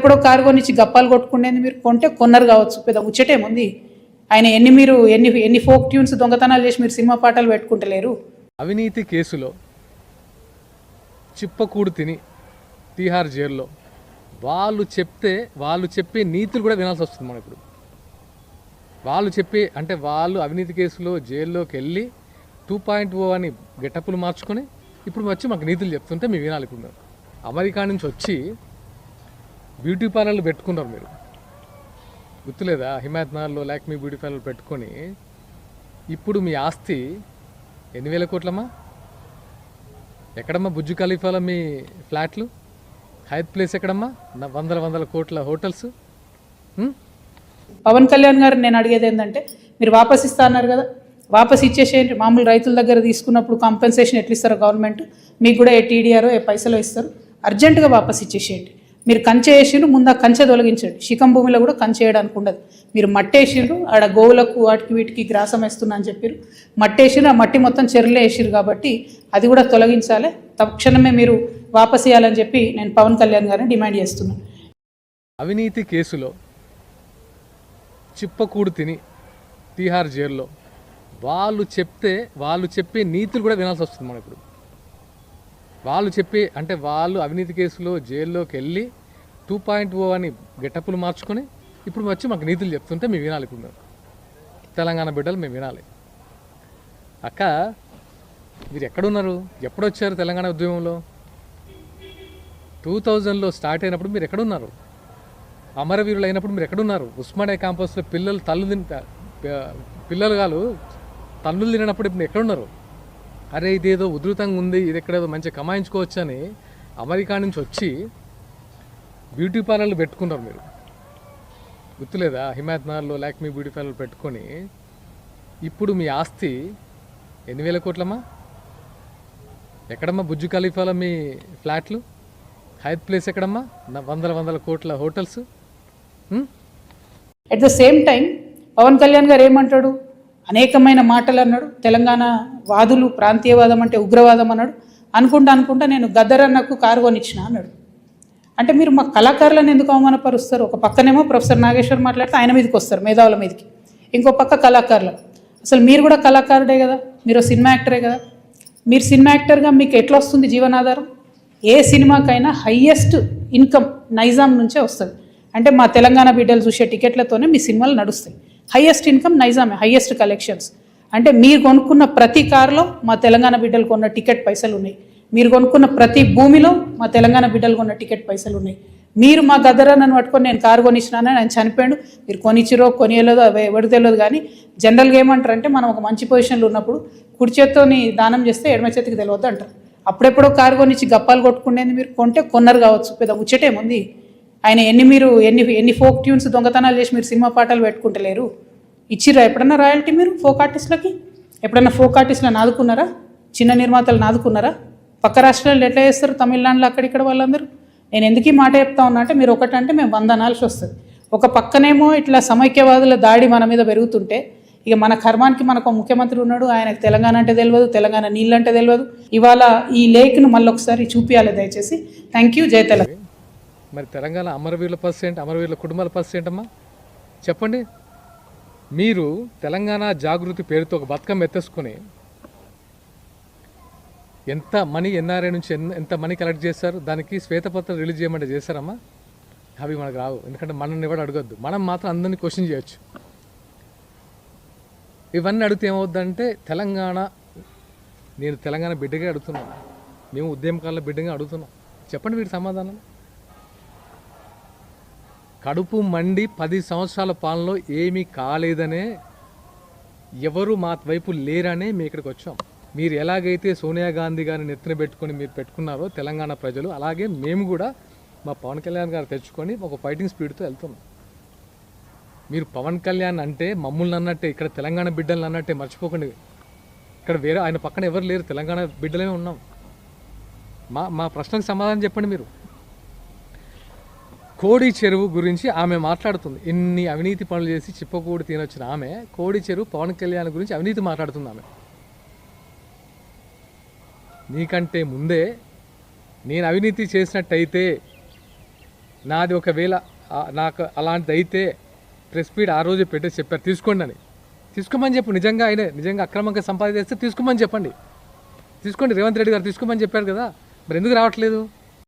ఎప్పుడో కారు కొనిచ్చి గప్పాలు కొట్టుకునేది మీరు కొంటే కొన్నారు కావచ్చు, పెద్ద ముచ్చటేముంది. ఆయన ఎన్ని ఫోక్ ట్యూన్స్ దొంగతనాలు చేసి మీరు సినిమా పాటలు పెట్టుకుంటలేరు. అవినీతి కేసులో చిప్పకూడు తిని తీహార్ జైల్లో వాళ్ళు చెప్పే నీతులు కూడా వినాల్సి వస్తుంది. మనం ఇప్పుడు వాళ్ళు అవినీతి కేసులో జైల్లోకి వెళ్ళి 2.0 అని గెటప్పులు మార్చుకొని ఇప్పుడు వచ్చి మాకు నీతులు చెప్తుంటే మేము వినాలి. ఇప్పుడు మేము అమెరికా నుంచి వచ్చి బ్యూటీ పార్లర్లు పెట్టుకున్నారు. మీరు గుర్తులేదా? హిమాయత్ నగర్లో లాక్మీ బ్యూటీ పార్లర్ పెట్టుకొని ఇప్పుడు మీ ఆస్తి 8,000 కోట్లమ్మా. ఎక్కడమ్మా బుజ్జు ఖలీఫాలో మీ ఫ్లాట్లు? హైత్ ప్లేస్ ఎక్కడమ్మా? వందల కోట్ల హోటల్స్. పవన్ కళ్యాణ్ గారు నేను అడిగేది ఏంటంటే, మీరు వాపస్ ఇస్తా అన్నారు కదా, వాపస్ ఇచ్చేసేయండి. మామూలు రైతుల దగ్గర తీసుకున్నప్పుడు కాంపెన్సేషన్ ఎట్లా ఇస్తారో గవర్నమెంట్, మీకు కూడా టీడీఆరో పైసలు ఇస్తారు, అర్జెంటుగా వాపస్ ఇచ్చేసేయండి. మీరు కంచె వేసిండ్రు, ముందు కంచె తొలగించండి. శిఖం భూమిలో కూడా కంచె వేయడానికి ఉండదు. మీరు మట్టేసిండ్రు, ఆడ గోవులకు వాటికి వీటికి గ్రాసం వేస్తున్నా అని చెప్పారు. మట్టేసిండ్రు, ఆ మట్టి మొత్తం చెరువులే వేసిరు కాబట్టి అది కూడా తొలగించాలి. తక్షణమే మీరు వాపస్ ఇవ్వాలని చెప్పి నేను పవన్ కళ్యాణ్ గారిని డిమాండ్ చేస్తున్నాను. అవినీతి కేసులో చిప్పకూడు తిని తీహార్ జైల్లో వాళ్ళు చెప్పే నీతులు కూడా వినాల్సి వస్తుంది. మనం ఇప్పుడు వాళ్ళు అవినీతి కేసులో జైల్లోకి వెళ్ళి 2.0 అని గెటప్పులు మార్చుకొని ఇప్పుడు వచ్చి మాకు నీతులు చెప్తుంటే మేము వినాలి. ఇప్పుడు మేము తెలంగాణ బిడ్డలు మేము వినాలి. అక్క, మీరు ఎక్కడున్నారు? ఎప్పుడొచ్చారు తెలంగాణ ఉద్యమంలో? 2000లో స్టార్ట్ అయినప్పుడు మీరు ఎక్కడున్నారు? అమరవీరులు అయినప్పుడు మీరు ఎక్కడున్నారు? ఉస్మానియా క్యాంపస్లో పిల్లలు తల్లులు తినప్పుడు ఇప్పుడు ఎక్కడున్నారు? అరే ఇదేదో ఉధృతంగా ఉంది, ఇది ఎక్కడేదో మంచిగా కమాయించుకోవచ్చు అని అమెరికా నుంచి వచ్చి బ్యూటీ పార్లర్లు పెట్టుకున్నారు. మీరు గుర్తులేదా? హిమాయత్ నగర్లో లాక్మీ బ్యూటీ పార్లర్ పెట్టుకొని ఇప్పుడు మీ ఆస్తి 8,000 కోట్లమ్మా. ఎక్కడమ్మా బుజ్జు ఖలీఫాలో మీ ఫ్లాట్లు? హైత్ ప్లేస్ ఎక్కడమ్మా? వందల కోట్ల hotels. At the same time Pawan Kalyan garu ఏమంటాడు? అనేకమైన మాటలు అన్నాడు. తెలంగాణ వాదులు ప్రాంతీయవాదం అంటే ఉగ్రవాదం అన్నాడు. అనుకుంటా నేను గద్దరన్నకు కారు కొనిచ్చిన అన్నాడు. అంటే మీరు మా కళాకారులను ఎందుకు అవమానపరుస్తారు? ఒక పక్కనేమో ప్రొఫెసర్ నాగేశ్వర్ మాట్లాడితే ఆయన మీదకి వస్తారు, మేధావుల మీదకి. ఇంకో పక్క కళాకారులు. అసలు మీరు కూడా కళాకారుడే కదా, మీరు సినిమా యాక్టరే కదా. మీరు సినిమా యాక్టర్గా మీకు ఎట్లా వస్తుంది జీవనాధారం? ఏ సినిమాకైనా హయ్యెస్ట్ ఇన్కమ్ నైజాం నుంచే వస్తుంది. అంటే మా తెలంగాణ బిడ్డలు చూసే టికెట్లతోనే మీ సినిమాలు నడుస్తాయి. హయ్యెస్ట్ ఇన్కమ్ నైజామే, హయ్యెస్ట్ కలెక్షన్స్. అంటే మీరు కొనుక్కున్న ప్రతి కారులో మా తెలంగాణ బిడ్డలు కొన్న టికెట్ పైసలు ఉన్నాయి. మీరు కొనుక్కున్న ప్రతి భూమిలో మా తెలంగాణ బిడ్డలు కొన్న టికెట్ పైసలు ఉన్నాయి. మీరు మా గద్దరన్నను పట్టుకొని నేను కారు కొనిచ్చినానని ఆయన చనిపోయాడు. మీరు కొనిచ్చిరో కొనియలేదో ఎవరికి తెలియదు. కానీ జనరల్గా ఏమంటారంటే, మనం ఒక మంచి పొజిషన్లో ఉన్నప్పుడు కుడి చేత్తోని దానం చేస్తే ఎడమ చేతికి తెలియదు అంటారు. అప్పుడెప్పుడో కారు కొనిచ్చి గప్పాలు కొట్టుకునేది మీరు కొంటే కొన్నారు కావచ్చు, పెద్ద ముచ్చటేముంది. ఆయన ఎన్ని ఫోక్ ట్యూన్స్ దొంగతనాలు చేసి మీరు సినిమా పాటలు పెట్టుకుంటలేరు. ఇచ్చిర్రా ఎప్పుడన్నా రాయల్టీ మీరు ఫోక్ ఆర్టిస్టులకి? ఎప్పుడన్నా ఫోక్ ఆర్టిస్టులను ఆదుకున్నారా? చిన్న నిర్మాతలను ఆదుకున్నారా? పక్క రాష్ట్రాల్లో ఎట్లా చేస్తారు? తమిళనాడులో అక్కడిక్కడ వాళ్ళందరూ. నేను ఎందుకు ఈ మాట చెప్తా ఉన్నా అంటే, మీరు ఒకటంటే మేము 100 అనాల్సి వస్తుంది. ఒక పక్కనేమో ఇట్లా సమైక్యవాదుల దాడి మన మీద పెరుగుతుంటే, ఇక మన కర్మానికి మనకు ముఖ్యమంత్రి ఉన్నాడు, ఆయనకు తెలంగాణ అంటే తెలియదు, తెలంగాణ నీళ్ళంటే తెలియదు. ఇవాళ ఈ లేక్ను మళ్ళీ ఒకసారి చూపించాలి దయచేసి. Thank you. జై తెలంగాణ. మరి తెలంగాణ అమరవీరుల పర్సెంట్, అమరవీరుల కుటుంబాల పర్సెంట్ అమ్మా చెప్పండి. మీరు తెలంగాణ జాగృతి పేరుతో ఒక బతుకమ్మ ఎత్తేసుకొని ఎంత మనీ ఎన్ఆర్ఐ నుంచి ఎంత మనీ కలెక్ట్ చేస్తారు? దానికి శ్వేతపత్రం రిలీజ్ చేయమంటే చేశారమ్మా? అవి మనకు రావు, ఎందుకంటే మనల్ని ఎవరు అడగద్దు. మనం మాత్రం అందరినీ క్వశ్చన్ చేయొచ్చు. ఇవన్నీ అడిగితే ఏమవుద్దంటే, నేను తెలంగాణ బిడ్డగా అడుగుతున్నాను, మేము ఉద్యమకాల బిడ్డగా అడుగుతున్నాం. చెప్పండి వీటి సమాధానం. కడుపు మండి 10 సంవత్సరాల పాలనలో ఏమీ కాలేదనే, ఎవరు మా వైపు లేరనే మేము ఇక్కడికి వచ్చాం. మీరు ఎలాగైతే సోనియా గాంధీ గారిని నెత్తిన పెట్టుకొని మీరు పెట్టుకున్నారో తెలంగాణ ప్రజలు, అలాగే మేము కూడా మా పవన్ కళ్యాణ్ గారు తెచ్చుకొని ఒక ఫైటింగ్ స్పీడ్తో వెళ్తున్నాం. మీరు పవన్ కళ్యాణ్ అంటే మమ్మల్ని అన్నట్టే, ఇక్కడ తెలంగాణ బిడ్డలను అన్నట్టే మర్చిపోకండి. ఇక్కడ వేరే ఆయన పక్కన ఎవరు లేరు, తెలంగాణ బిడ్డలమే ఉన్నాం. మా ప్రశ్నకు సమాధానం చెప్పండి. మీరు కోడి చెరువు గురించి ఆమె మాట్లాడుతుంది. ఇన్ని అవినీతి పనులు చేసి చిప్పకూడి తినొచ్చిన ఆమె కోడి చెరువు పవన్ కళ్యాణ్ గురించి అవినీతి మాట్లాడుతుంది. ఆమె నీకంటే ముందే నేను అవినీతి చేసినట్టయితే నాది ఒకవేళ నాకు అలాంటిది అయితే ప్రెస్ మీట్ ఆ రోజే పెట్టేసి చెప్పారు తీసుకోండి అని. తీసుకోమని చెప్పు. నిజంగా ఆయన నిజంగా అక్రమంగా సంపాదిస్తే తీసుకోమని చెప్పండి. తీసుకోండి, రేవంత్ రెడ్డి గారు తీసుకోమని చెప్పారు కదా, మరి ఎందుకు రావట్లేదు?